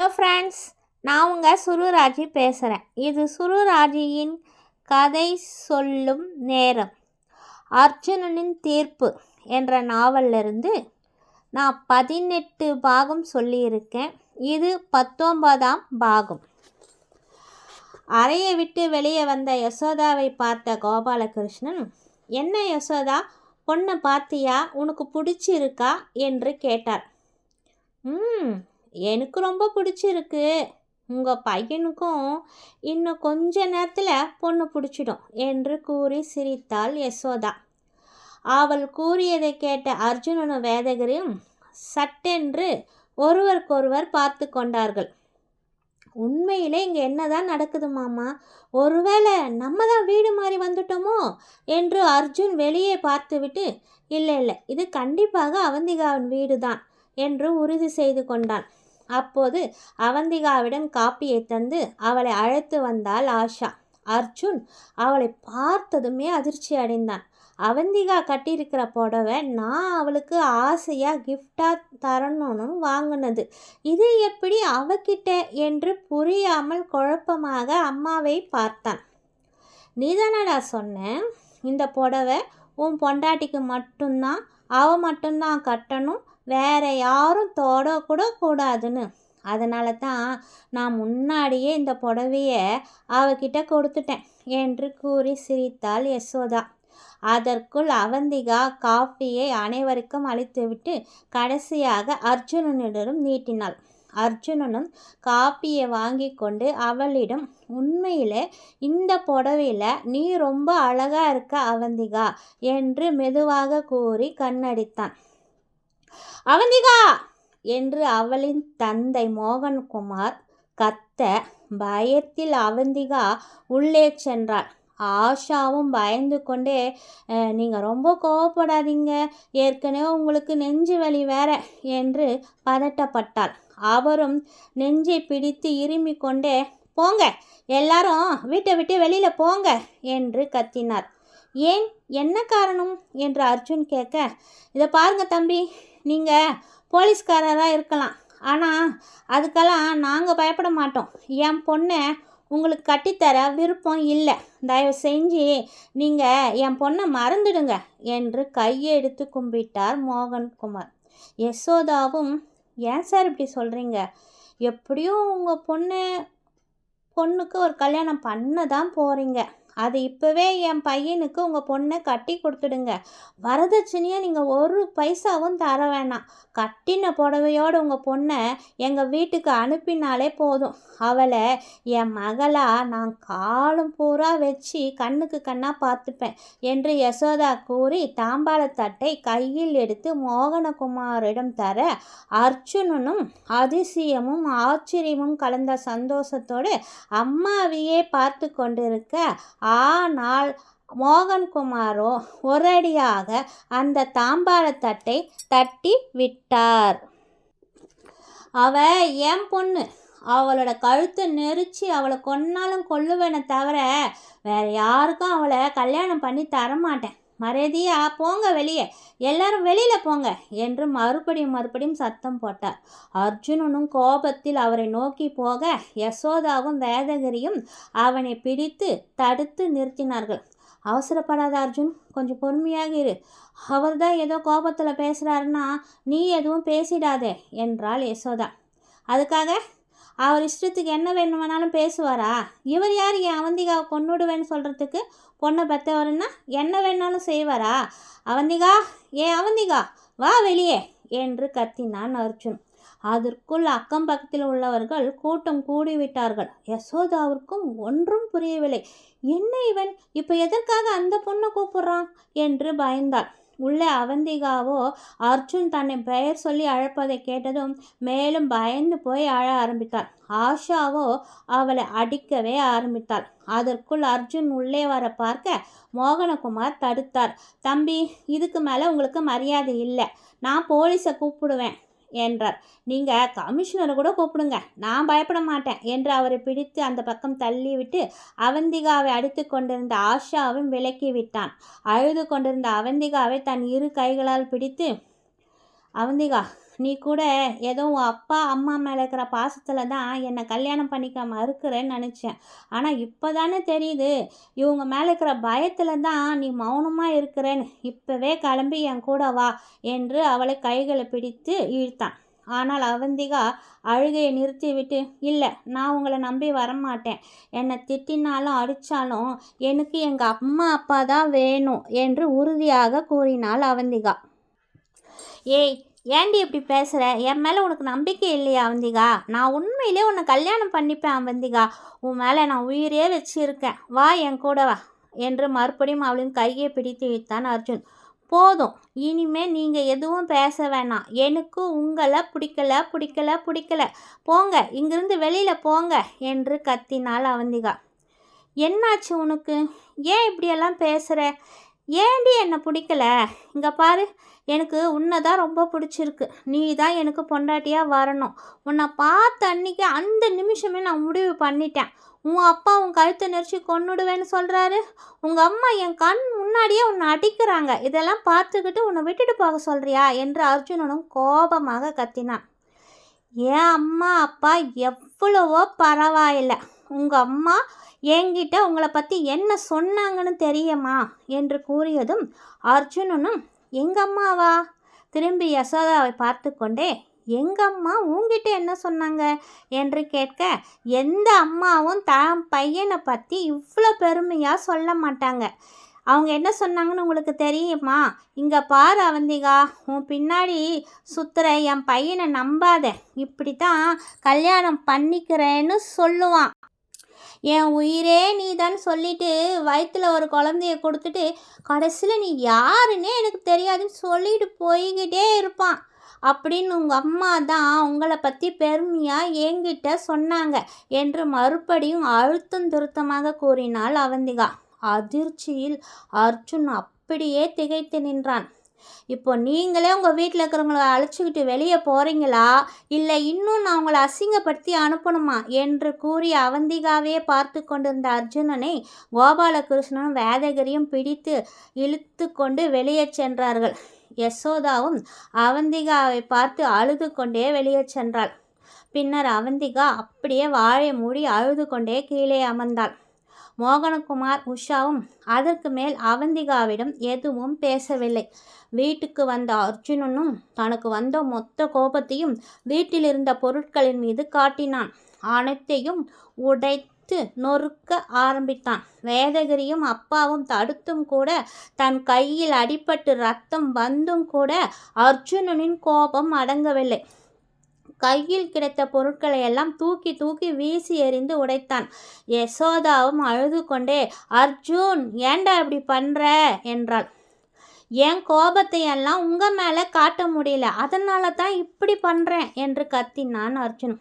Hello friends, நான் உங்கள் சுருராஜி பேசுகிறேன். இது சுருராஜியின் கதை சொல்லும் நேரம். அர்ஜுனனின் தீர்ப்பு என்ற நாவலிருந்து நான் 18 பாகம் சொல்லியிருக்கேன். இது 19ஆம் பாகம். அறையை விட்டு வெளியே வந்த யசோதாவை பார்த்த கோபாலகிருஷ்ணன், என்ன யசோதா, பொண்ணை பார்த்தியா, உனக்கு பிடிச்சிருக்கா என்று கேட்டார். எனக்கு ரொம்ப பிடிச்சிருக்கு. உங்கள் பையனுக்கும் இன்னும் கொஞ்ச நேரத்தில் பொண்ணு பிடிச்சிடும் என்று கூறி சிரித்தாள் யசோதா. அவள் கூறியதை கேட்ட அர்ஜுனனும் வேதகிரியும் சட்டென்று ஒருவருக்கொருவர் பார்த்து கொண்டார்கள். உண்மையிலே இங்கே என்னதான் நடக்குது மாமா? ஒருவேளை நம்ம தான் வீடு மாறி வந்துட்டோமோ என்று அர்ஜுன் வெளியே பார்த்துவிட்டு, இல்லை, இது கண்டிப்பாக அவந்திகாவின் வீடு தான் என்று உறுதி செய்து கொண்டான். அப்போது அவந்திகாவிடம் காப்பியை தந்து அவளை அழைத்து வந்தாள் ஆஷா. அர்ஜுன் அவளை பார்த்ததுமே அதிர்ச்சி அடைந்தான். அவந்திகா கட்டியிருக்கிற புடவை நான் அவளுக்கு ஆசையாக கிஃப்டாக தரணும்னு வாங்கினது. இது எப்படி அவகிட்ட என்று புரியாமல் குழப்பமாக அம்மாவை பார்த்தான். நீதானடா சொன்னேன், இந்த புடவை உன் பொண்டாட்டிக்கு மட்டும்தான், மட்டும்தான் கட்டணும், வேற யாரும் தொடக்கூட கூடாதுன்னு. அதனால தான் நான் முன்னாடியே இந்த புடவையை அவகிட்ட கொடுத்துட்டேன் என்று கூறி சிரித்தாள் யசோதா. அதற்குள் அவந்திகா காஃபியை அனைவருக்கும் அளித்துவிட்டு கடைசியாக அர்ஜுனனிடம் நீட்டினாள். அர்ஜுனனும் காப்பியை வாங்கி கொண்டு அவளிடம், உண்மையிலே இந்த புடவையில் நீ ரொம்ப அழகாக இருக்க அவந்திகா என்று மெதுவாக கூறி கண்ணடித்தான். அவந்திகா என்று அவளின் தந்தை மோகன்குமார் கத்த, பயத்தில் அவந்திகா உள்ளே சென்றாள். ஆஷாவும் பயந்து கொண்டே, நீங்கள் ரொம்ப கோவப்படாதீங்க, ஏற்கனவே உங்களுக்கு நெஞ்சு வலி வேற என்று பதட்டப்பட்டாள். அவரும் நெஞ்சை பிடித்து இருமி கொண்டே, போங்க எல்லாரும் வீட்டை விட்டு வெளியில் போங்க என்று கத்தினார். ஏன், என்ன காரணம் என்று அர்ஜுன் கேட்க, இதை பாருங்க தம்பி, நீங்கள் போலீஸ்காரராக இருக்கலாம், ஆனால் அதுக்கெல்லாம் நாங்கள் பயப்பட மாட்டோம். என் பொண்ணை உங்களுக்கு கட்டித்தர விருப்பம் இல்லை. தயவு செஞ்சு நீங்கள் என் பொண்ணை மறந்துடுங்க என்று கையை எடுத்து கும்பிட்டார் மோகன்குமார். யசோதாவும், ஏன் சார் இப்படி சொல்கிறீங்க? எப்படியும் உங்கள் பொண்ணுக்கு ஒரு கல்யாணம் பண்ண தான் போகிறீங்க. அது இப்போவே என் பையனுக்கு உங்கள் பொண்ணை கட்டி கொடுத்துடுங்க. வரதட்சணையாக நீங்கள் ஒரு பைசாவும் தர வேணாம். கட்டின புடவையோடு உங்கள் பொண்ணை எங்கள் வீட்டுக்கு அனுப்பினாலே போதும். அவளை என் மகளாக நான் காலம் பூரா வச்சு கண்ணுக்கு கண்ணாக பார்த்துப்பேன் என்று யசோதா கூறி தாம்பாளத்தட்டை கையில் எடுத்து மோகனகுமாரிடம் தர, அர்ஜுனனும் அதிசயமும் ஆச்சரியமும் கலந்த சந்தோஷத்தோடு அம்மாவையே பார்த்து கொண்டிருக்க, ஆனால் மோகன்குமாரோ ஒரடியாக அந்த தாம்பாளத்தட்டை தட்டி விட்டார். அவ என் பொண்ணு, அவளோட கழுத்தை நெரிச்சு அவளை கொன்னாலும் கொல்லுவேனே தவிர வேற யாருக்கும் அவளை கல்யாணம் பண்ணி தரமாட்டேன். மரியாதையா போங்க வெளியே, எல்லாரும் வெளியில் போங்க என்று மறுபடியும் சத்தம் போட்டார். அர்ஜுனனும் கோபத்தில் அவரை நோக்கி போக, யசோதாவும் வேதகிரியும் அவனை பிடித்து தடுத்து நிறுத்தினார்கள். அவசரப்படாத அர்ஜுன், கொஞ்சம் பொறுமையாக இரு. அவர் தான் ஏதோ கோபத்தில் பேசுகிறாருன்னா நீ எதுவும் பேசிடாதே என்றாள் யசோதா. அதுக்காக அவர் இஷ்டத்துக்கு என்ன வேணுமானாலும் பேசுவாரா? இவர் யார் என் அவந்திகாவை கொன்னுடுவேன்னு சொல்கிறதுக்கு? பொண்ணை பெற்றவருன்னா என்ன வேணாலும் செய்வாரா? அவந்திகா, அவந்திகா வா வெளியே என்று கத்தினான் அர்ஜுன். அதற்குள் அக்கம் பக்கத்தில் உள்ளவர்கள் கூட்டம் கூடிவிட்டார்கள். யசோதாவிற்கும் ஒன்றும் புரியவில்லை. என்ன இவன் இப்போ எதற்காக அந்த பொண்ணை கூப்பிட்றான் என்று பயந்தாள். உள்ளே அவந்திகாவோ அர்ஜுன் தன்னை பெயர் சொல்லி அழைப்பதை கேட்டதும் மேலும் பயந்து போய் அழ ஆரம்பித்தாள். ஆஷாவோ அவளை அடிக்கவே ஆரம்பித்தாள். அதற்குள் அர்ஜுன் உள்ளே வர பார்க்க மோகனகுமார் தடுத்தார். தம்பி, இதுக்கு மேலே உங்களுக்கு மரியாதை இல்லை, நான் போலீஸை கூப்பிடுவேன் என்றார். நீங்கள் கமிஷனரை கூட கூப்பிடுங்க, நான் பயப்பட மாட்டேன் என்று அவரை பிடித்து அந்த பக்கம் தள்ளிவிட்டு அவந்திகாவை அடித்து கொண்டிருந்த ஆஷாவும் விலக்கி விட்டான். அழுது கொண்டிருந்த அவந்திகாவை தன் இரு கைகளால் பிடித்து, அவந்திகா நீ கூட ஏதோ உன் அப்பா அம்மா மேலே இருக்கிற பாசத்தில் தான் என்னை கல்யாணம் பண்ணிக்க மறுக்கிறேன்னு நினச்சேன். ஆனால் இப்போ தானே தெரியுது இவங்க மேலே இருக்கிற பயத்தில் தான் நீ மௌனமாக இருக்கிறேன்னு. இப்போவே கிளம்பி என் கூட வா என்று அவளை கைகளை பிடித்து இழுத்தான். ஆனால் அவந்திகா அழுகையை நிறுத்திவிட்டு, இல்லை, நான் உங்களை நம்பி வரமாட்டேன். என்னை திட்டினாலும் அடித்தாலும் எனக்கு எங்கள் அம்மா அப்பா தான் வேணும் என்று உறுதியாக கூறினாள் அவந்திகா. ஏய், ஏண்டி இப்படி பேசுகிற? என் மேலே உனக்கு நம்பிக்கை இல்லையா அவந்திகா? நான் உண்மையிலே உன்னை கல்யாணம் பண்ணிப்பேன் அவந்திகா. உன் மேலே நான் உயிரே வச்சுருக்கேன். வா, என் கூட வா என்று மறுபடியும் அவளின் கையை பிடித்து இழுத்தான் அர்ஜுன். போதும், இனிமேல் நீங்கள் எதுவும் பேச வேணாம். எனக்கு உங்களை பிடிக்கல. போங்க, இங்கிருந்து வெளியில் போங்க என்று கத்தினாள் அவந்திகா. என்னாச்சு உனக்கு? ஏன் இப்படியெல்லாம் பேசுகிற? ஏண்டி என்னை பிடிக்கல? இங்கே பாரு, எனக்கு உன்னை தான் ரொம்ப பிடிச்சிருக்கு. நீ தான் எனக்கு பொண்டாட்டியாக வரணும். உன்னை பார்த்த அன்றைக்கி அந்த நிமிஷமே நான் முடிவு பண்ணிட்டேன். உன் அப்பா உன் கழுத்தை நெரிச்சு கொன்னுடுவேன்னு சொல்கிறாரு. உங்கள் அம்மா என் கண் முன்னாடியே உன்னை அடிக்கிறாங்க. இதெல்லாம் பார்த்துக்கிட்டு உன்னை விட்டுட்டு போக சொல்கிறியா என்று அர்ஜுனனும் கோபமாக கத்தினான். என் அம்மா அப்பா எவ்வளவோ பரவாயில்லை. உங்கள் அம்மா என்கிட்ட உங்களை பற்றி என்ன சொன்னாங்கன்னு தெரியுமா என்று கூறியதும் அர்ஜுனனும், எங்கள் அம்மாவா? திரும்பி யசோதாவை பார்த்து கொண்டே, எங்கள் அம்மா உங்ககிட்ட என்ன சொன்னாங்க என்று கேட்க, எந்த அம்மாவும் தான் பையனை பற்றி இவ்வளோ பெருமையாக சொல்ல மாட்டாங்க. அவங்க என்ன சொன்னாங்கன்னு உங்களுக்கு தெரியுமா? இங்கே பாரு அவந்திகா, உன் பின்னாடி சுற்றுற என் பையனை நம்பாத. இப்படி தான் கல்யாணம் பண்ணிக்கிறேன்னு சொல்லுவான். என் உயிரே நீ தான் சொல்லிட்டு வயிற்றில் ஒரு குழந்தைய கொடுத்துட்டு கடைசியில் நீ யாருன்னே எனக்கு தெரியாதுன்னு சொல்லிட்டு போய்கிட்டே இருப்பான் அப்படின்னு உங்கள் அம்மா தான் உங்களை பற்றி பெருமையாக என்கிட்ட சொன்னாங்க என்று மறுபடியும் அழுத்தம் திருத்தமாக கூறினாள் அவந்திகா. அதிர்ச்சியில் அர்ஜுன் அப்படியே திகைத்து நின்றான். இப்போ நீங்களே உங்கள் வீட்டில் இருக்கிறவங்கள அழைச்சிக்கிட்டு வெளியே போகிறீங்களா, இல்லை இன்னும் நான் உங்களை அசிங்கப்படுத்தி அனுப்பணுமா என்று கூறி அவந்திகாவே பார்த்து கொண்டிருந்த அர்ஜுனனை கோபாலகிருஷ்ணனும் வேதகிரியும் பிடித்து இழுத்து கொண்டு வெளியே சென்றார்கள். யசோதாவும் அவந்திகாவை பார்த்து அழுது கொண்டே வெளியே சென்றாள். பின்னர் அவந்திகா அப்படியே வாழை மூடி அழுது கொண்டே கீழே அமர்ந்தாள். மோகனகுமார் உஷாவும் அதற்கு மேல் அவந்திகாவிடம் எதுவும் பேசவில்லை. வீட்டுக்கு வந்த அர்ஜுனனும் தனக்கு வந்த மொத்த கோபத்தையும் வீட்டில் இருந்த பொருட்களின் மீது காட்டினான். அனைத்தையும் உடைத்து நொறுக்க ஆரம்பித்தான். வேதகிரியும் அப்பாவும் தடுத்தும் கூட, தன் கையில் அடிபட்டு ரத்தம் வந்தும் கூட அர்ஜுனனின் கோபம் அடங்கவில்லை. கையில் கிடைத்த பொருட்களை எல்லாம் தூக்கி தூக்கி வீசி எறிந்து உடைத்தான். யசோதாவும் அழுது கொண்டே, அர்ஜுன், ஏண்டா இப்படி பண்ணுற என்றாள். என் கோபத்தை எல்லாம் உங்கள் மேலே காட்ட முடியல, அதனால தான் இப்படி பண்ணுறேன் என்று கத்தினான் அர்ஜுன்.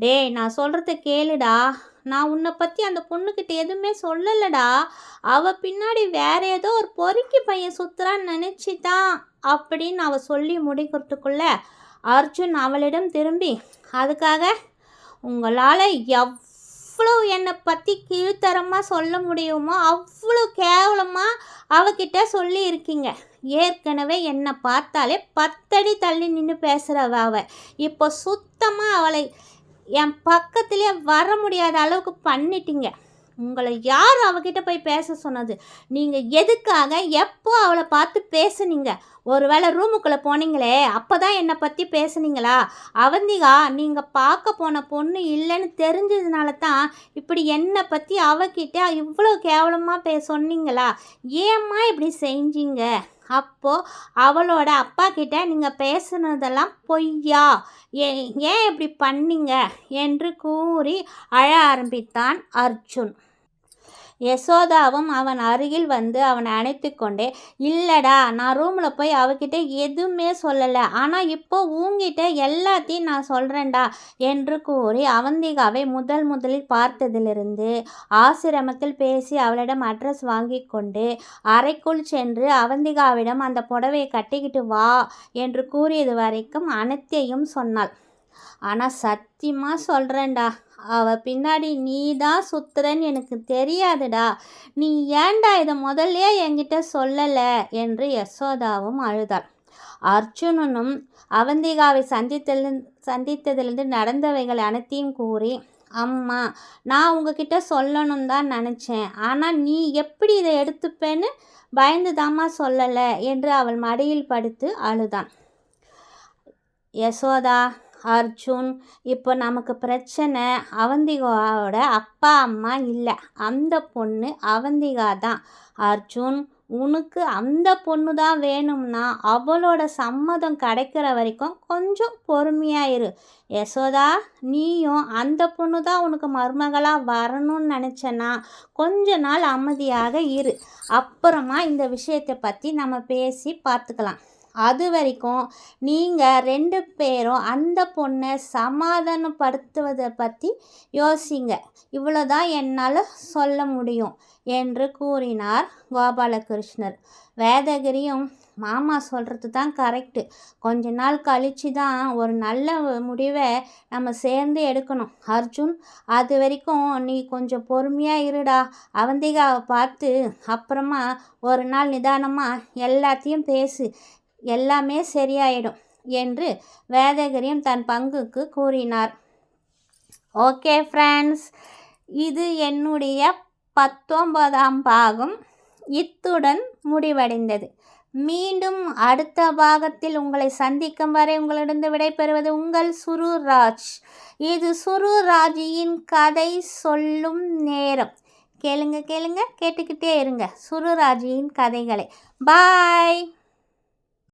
டேய், நான் சொல்கிறத கேளுடா. நான் உன்னை பற்றி அந்த பொண்ணுக்கிட்ட எதுவுமே சொல்லலடா. அவள் பின்னாடி வேற ஏதோ ஒரு பொறுக்கி பையன் சுற்றுறான்னு நினச்சிதான் அப்படின்னு அவள் சொல்லி முடிக்கிறதுக்குள்ள அர்ஜுன் அவளிடம் திரும்பி, அதுக்காக உங்களால் எவ்வளோ என்னை பற்றி கீழ்த்தரமாக சொல்ல முடியுமோ அவ்வளோ கேவலமாக அவகிட்ட சொல்லி இருக்கீங்க. ஏற்கனவே என்னை பார்த்தாலே 10 அடி தள்ளி நின்று பேசுகிறவ அவ. இப்போ சுத்தமாக அவளை என் பக்கத்துலேயே வர முடியாத அளவுக்கு பண்ணிட்டீங்க. உங்களை யார் அவகிட்ட போய் பேச சொன்னது? நீங்கள் எதுக்காக எப்போ அவளை பார்த்து பேசுனீங்க? ஒருவேளை ரூமுக்குள்ளே போனீங்களே அப்போ தான் என்னை பற்றி பேசுனீங்களா? அவந்திகா, நீங்கள் பார்க்க போன பொண்ணு இல்லைன்னு தெரிஞ்சதுனால தான் இப்படி என்னை பற்றி அவகிட்ட இவ்வளோ கேவலமாக சொன்னீங்களா? ஏம்மா இப்படி செஞ்சீங்க? அப்போது அவளோட அப்பா கிட்ட நீங்கள் பேசுனதெல்லாம் பொய்யா? ஏன் இப்படி பண்ணீங்க என்று கூறி அழ ஆரம்பித்தான் அர்ஜுன். யசோதாவும் அவன் அருகில் வந்து அவனை அணைத்து கொண்டே, இல்லைடா, நான் ரூமில் போய் அவகிட்ட எதுவுமே சொல்லலை, ஆனால் இப்போ உங்ககிட்ட எல்லாத்தையும் நான் சொல்கிறேன்டா என்று கூறி அவந்திகாவை முதலில் பார்த்ததிலிருந்து ஆசிரமத்தில் பேசி அவளிடம் அட்ரஸ் வாங்கி கொண்டு அறைக்குள் சென்று அவந்திகாவிடம் அந்த புடவையை கட்டிக்கிட்டு வா என்று கூறியது வரைக்கும் அனைத்தையும் சொன்னாள். ஆனால் சத்தியமாக சொல்கிறேன்டா, அவள் பின்னாடி நீ தான் சுத்துறன்னு எனக்கு தெரியாதுடா. நீ ஏன்டா இதை முதல்ல என்கிட்ட சொல்லலை என்று யசோதாவும் அழுதாள். அர்ஜுனனும் அவந்திகாவை சந்தித்ததிலிருந்து நடந்தவைகள் அனைத்தையும் கூறி, அம்மா, நான் உங்ககிட்ட சொல்லணும் தான் நினச்சேன், ஆனால் நீ எப்படி இதை எடுத்துப்பேன்னு பயந்துதாம்மா சொல்லலை என்று அவள் மடியில் படுத்து அழுதான். யசோதா, அர்ஜுன், இப்போ நமக்கு பிரச்சனை அவந்திகாவோட அப்பா அம்மா இல்லை, அந்த பொண்ணு அவந்திகா தான். அர்ஜுன், உனக்கு அந்த பொண்ணு தான் வேணும்னா அவளோட சம்மதம் கிடைக்கிற வரைக்கும் கொஞ்சம் பொறுமையாக இரு. யசோதா, நீயும் அந்த பொண்ணு தான் உனக்கு மருமகளாக வரணும்னு நினச்சேன்னா கொஞ்ச நாள் அமைதியாக இரு. அப்புறமா இந்த விஷயத்தை பற்றி நம்ம பேசி பார்த்துக்கலாம். அது வரைக்கும் நீங்கள் 2 பேரும் அந்த பொண்ணை சமாதானப்படுத்துவதை பற்றி யோசிங்க. இவ்வளோதான் என்னால் சொல்ல முடியும் என்று கூறினார் கோபாலகிருஷ்ணர். வேதகிரியும், மாமா சொல்கிறது தான் கரெக்டு, கொஞ்ச நாள் கழித்து தான் ஒரு நல்ல முடிவை நம்ம சேர்ந்து எடுக்கணும். அர்ஜுன், அது வரைக்கும் நீ கொஞ்சம் பொறுமையாக இருடா. அவந்திகாவை பார்த்து அப்புறமா ஒரு நாள் நிதானமாக எல்லாத்தையும் பேசு, எல்லாமே சரியாயிடும் என்று வேதகிரியும் தன் பங்குக்கு கூறினார். ஓகே ஃப்ரெண்ட்ஸ், இது என்னுடைய 19ஆம் பாகம் இத்துடன் முடிவடைந்தது. மீண்டும் அடுத்த பாகத்தில் உங்களை சந்திக்கும் வரை உங்களிடம் விடைபெறுவது உங்கள் சுருராஜ். இது சுருராஜியின் கதை சொல்லும் நேரம். கேளுங்க கேட்டுக்கிட்டே இருங்க சுருராஜியின் கதைகளை. பாய்.